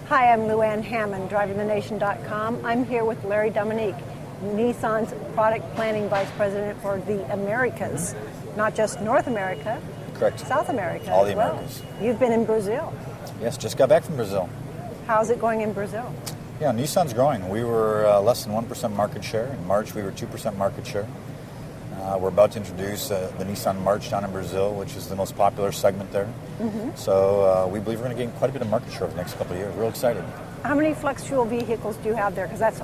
Hi, I'm Luann Hammond, DrivingTheNation.com. I'm here with Larry Dominique, Nissan's Product Planning Vice President for the Americas, not just North America, correct. South America All as the well. Americas. You've been in Brazil. Yes, just got back from Brazil. How's it going in Brazil? Yeah, Nissan's growing. We were less than 1% market share. In March, we were 2% market share. We're about to introduce the Nissan March down in Brazil, which is the most popular segment there. Mm-hmm. So we believe we're going to gain quite a bit of market share over the next couple of years. Real excited. How many flex fuel vehicles do you have there? Because that's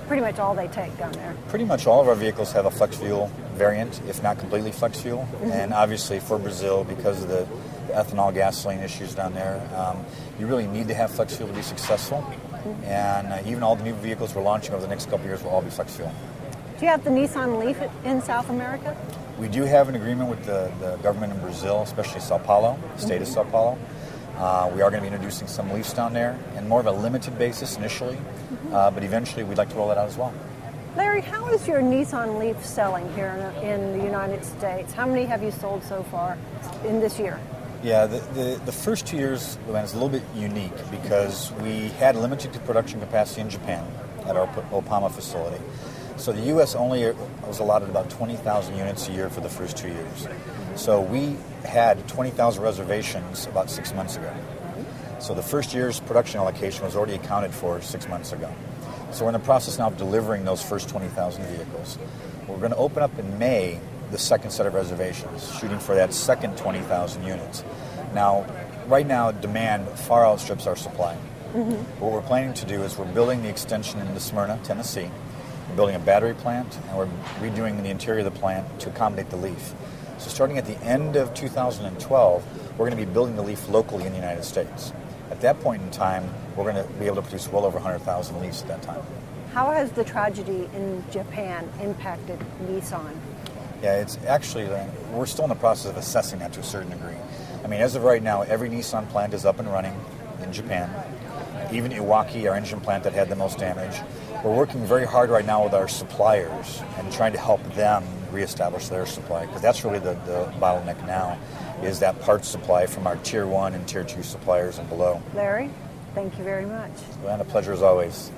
pretty much all they take down there. Pretty much all of our vehicles have a flex fuel variant, if not completely flex fuel. Mm-hmm. And obviously for Brazil, because of the ethanol gasoline issues down there, you really need to have flex fuel to be successful. Mm-hmm. And even all the new vehicles we're launching over the next couple of years will all be flex fuel. Do you have the Nissan Leaf in South America? We do have an agreement with the government in Brazil, especially Sao Paulo, the state of Sao Paulo. We are going to be introducing some Leafs down there, and more of a limited basis initially, but eventually we'd like to roll that out as well. Larry, how is your Nissan Leaf selling here in the United States? How many have you sold so far in this year? Yeah, the first 2 years, Luann, is a little bit unique because we had limited production capacity in Japan at our Opama facility. So the U.S. only was allotted about 20,000 units a year for the first 2 years. So we had 20,000 reservations about 6 months ago. So the first year's production allocation was already accounted for 6 months ago. So we're in the process now of delivering those first 20,000 vehicles. We're going to open up in May the second set of reservations, shooting for that second 20,000 units. Now, right now, demand far outstrips our supply. Mm-hmm. What we're planning to do is we're building the extension into Smyrna, Tennessee. We're building a battery plant, and we're redoing the interior of the plant to accommodate the Leaf. So starting at the end of 2012, we're going to be building the Leaf locally in the United States. At that point in time, we're going to be able to produce well over 100,000 Leafs at that time. How has the tragedy in Japan impacted Nissan? Yeah, it's actually, we're still in the process of assessing that to a certain degree. I mean, as of right now, every Nissan plant is up and running in Japan. Even Iwaki, our engine plant that had the most damage. We're working very hard right now with our suppliers and trying to help them reestablish their supply, because that's really the bottleneck now, is that parts supply from our Tier 1 and Tier 2 suppliers and below. Larry, thank you very much. Well, and a pleasure as always.